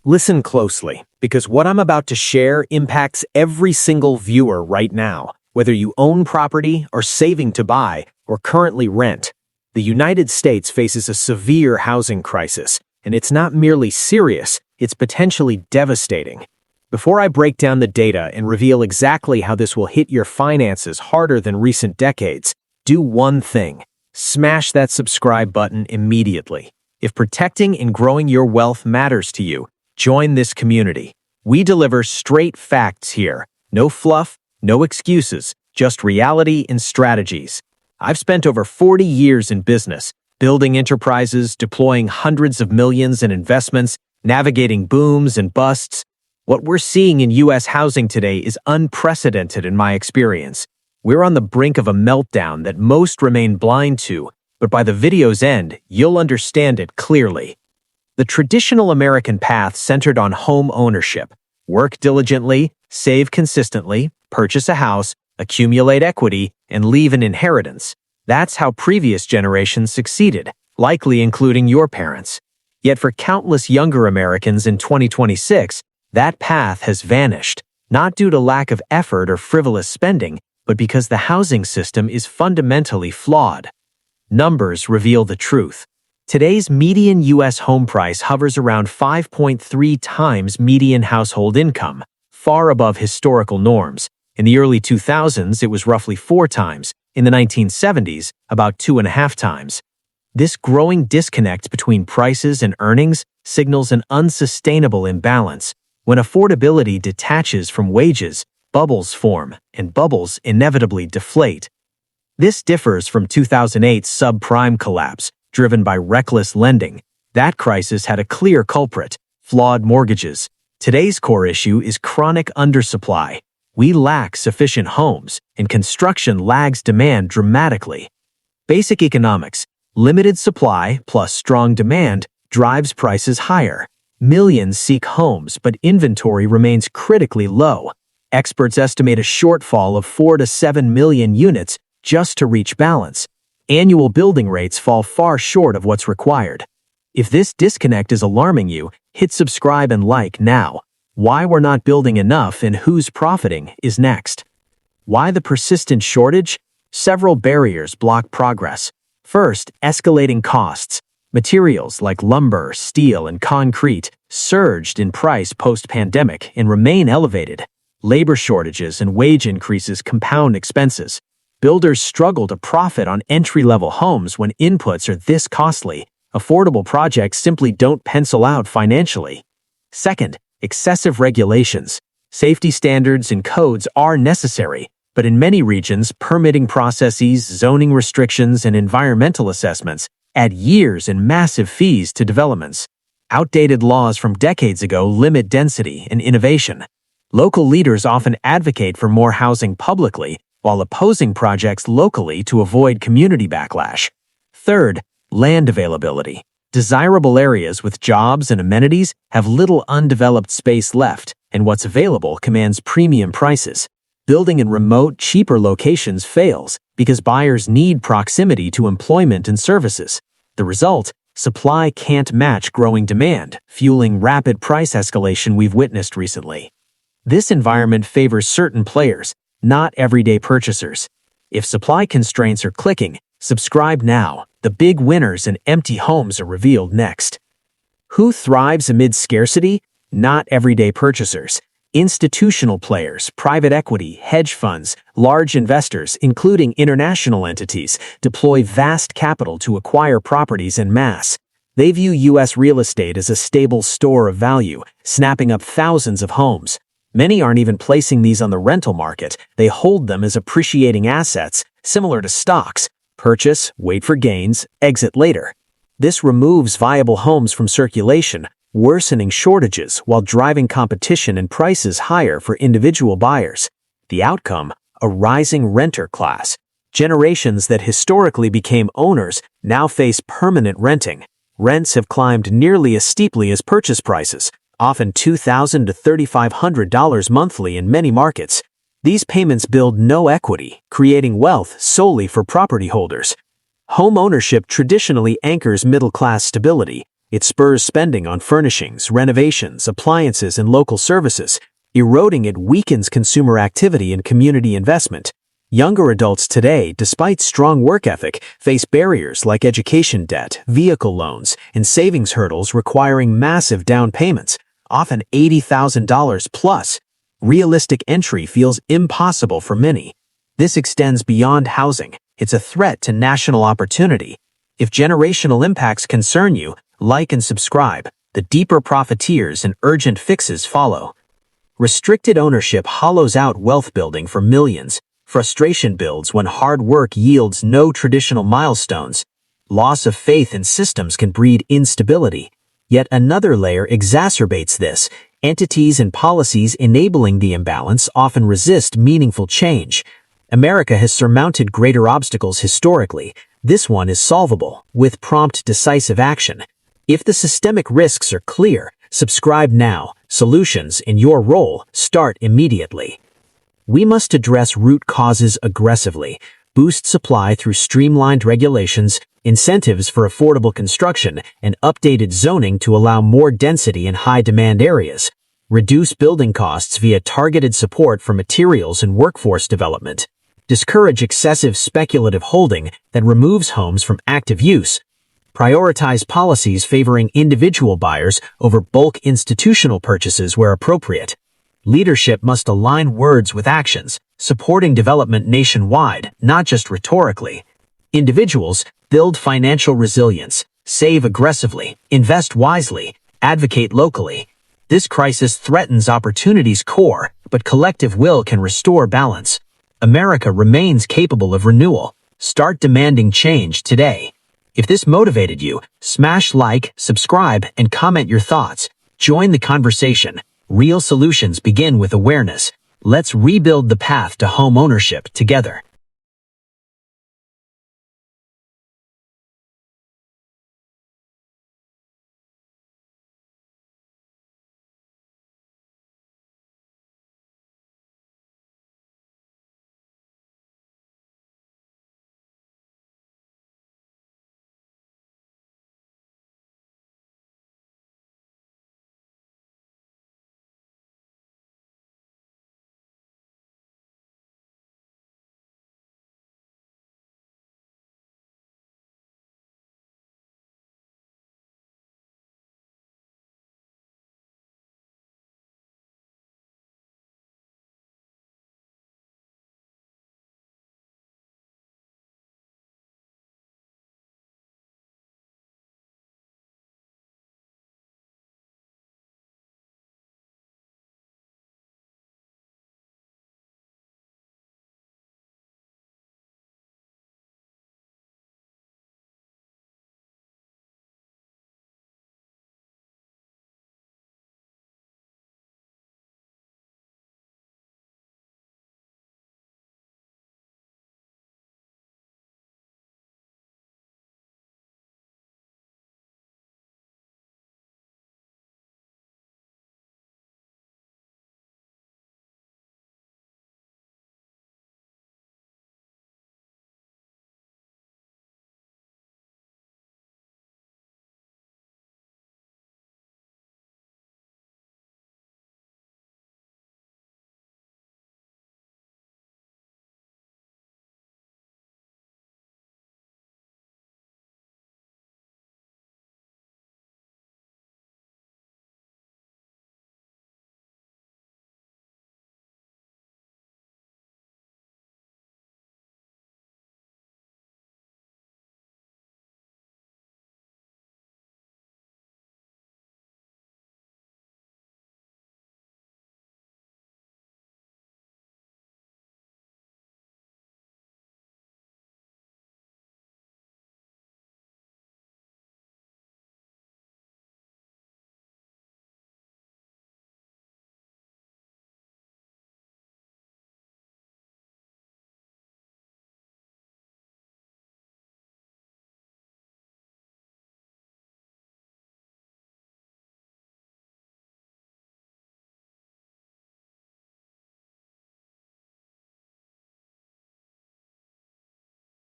Listen closely, because what I'm about to share impacts every single viewer right now, whether you own property or saving to buy or currently rent. The United States faces a severe housing crisis, and it's not merely serious, it's potentially devastating. Before I break down the data and reveal exactly how this will hit your finances harder than recent decades, do one thing: smash that subscribe button immediately. If protecting and growing your wealth matters to you, join this community. We deliver straight facts here. No fluff, no excuses, just reality and strategies. I've spent over 40 years in business, building enterprises, deploying hundreds of millions in investments, navigating booms and busts. What we're seeing in U.S. housing today is unprecedented in my experience. We're on the brink of a meltdown that most remain blind to, but by the video's end, you'll understand it clearly. The traditional American path centered on home ownership: work diligently, save consistently, purchase a house, accumulate equity, and leave an inheritance. That's how previous generations succeeded, likely including your parents. Yet for countless younger Americans in 2026, that path has vanished, not due to lack of effort or frivolous spending, but because the housing system is fundamentally flawed. Numbers reveal the truth. Today's median U.S. home price hovers around 5.3 times median household income, far above historical norms. In the early 2000s, it was roughly 4 times. In the 1970s, about 2.5 times. This growing disconnect between prices and earnings signals an unsustainable imbalance. When affordability detaches from wages, bubbles form, and bubbles inevitably deflate. This differs from 2008's subprime collapse, driven by reckless lending. That crisis had a clear culprit: flawed mortgages. Today's core issue is chronic undersupply. We lack sufficient homes, and construction lags demand dramatically. Basic economics: limited supply plus strong demand drives prices higher. Millions seek homes, but inventory remains critically low. Experts estimate a shortfall of 4 to 7 million units just to reach balance. Annual building rates fall far short of what's required. If this disconnect is alarming you, hit subscribe and like now. Why we're not building enough and who's profiting is next. Why the persistent shortage? Several barriers block progress. First, escalating costs. Materials like lumber, steel, and concrete surged in price post-pandemic and remain elevated. Labor shortages and wage increases compound expenses. Builders struggle to profit on entry-level homes when inputs are this costly. Affordable projects simply don't pencil out financially. Second, excessive regulations. Safety standards and codes are necessary, but in many regions, permitting processes, zoning restrictions, and environmental assessments add years and massive fees to developments. Outdated laws from decades ago limit density and innovation. Local leaders often advocate for more housing publicly, while opposing projects locally to avoid community backlash. Third, land availability. Desirable areas with jobs and amenities have little undeveloped space left, and what's available commands premium prices. Building in remote, cheaper locations fails because buyers need proximity to employment and services. The result: supply can't match growing demand, fueling rapid price escalation we've witnessed recently. This environment favors certain players, not everyday purchasers. If supply constraints are clicking, subscribe now. The big winners and empty homes are revealed next. Who thrives amid scarcity? Not everyday purchasers. Institutional players, private equity, hedge funds, large investors, including international entities, deploy vast capital to acquire properties en masse. They view U.S. real estate as a stable store of value, snapping up thousands of homes. Many aren't even placing these on the rental market. They hold them as appreciating assets, similar to stocks. Purchase, wait for gains, exit later. This removes viable homes from circulation, worsening shortages while driving competition and prices higher for individual buyers. The outcome: a rising renter class. Generations that historically became owners now face permanent renting. Rents have climbed nearly as steeply as purchase prices, often $2,000 to $3,500 monthly in many markets. These payments build no equity, creating wealth solely for property holders. Home ownership traditionally anchors middle-class stability, It spurs spending on furnishings, renovations, appliances, and local services. Eroding it weakens consumer activity and community investment. Younger adults today, despite strong work ethic, face barriers like education debt, vehicle loans, and savings hurdles requiring massive down payments, often $80,000 plus. Realistic entry feels impossible for many. This extends beyond housing. It's a threat to national opportunity. If generational impacts concern you, like and subscribe. The deeper profiteers and urgent fixes follow. Restricted ownership hollows out wealth building for millions. Frustration builds when hard work yields no traditional milestones. Loss of faith in systems can breed instability. Yet another layer exacerbates this. Entities and policies enabling the imbalance often resist meaningful change. America has surmounted greater obstacles historically. This one is solvable, with prompt, decisive action. If the systemic risks are clear, subscribe now. Solutions in your role start immediately. We must address root causes aggressively, boost supply through streamlined regulations, incentives for affordable construction, and updated zoning to allow more density in high-demand areas. Reduce building costs via targeted support for materials and workforce development. Discourage excessive speculative holding that removes homes from active use. Prioritize policies favoring individual buyers over bulk institutional purchases where appropriate. Leadership must align words with actions, supporting development nationwide, not just rhetorically. Individuals build financial resilience, save aggressively, invest wisely, advocate locally. This crisis threatens opportunity's core, but collective will can restore balance. America remains capable of renewal. Start demanding change today. If this motivated you, smash like, subscribe, and comment your thoughts. Join the conversation. Real solutions begin with awareness. Let's rebuild the path to home ownership together.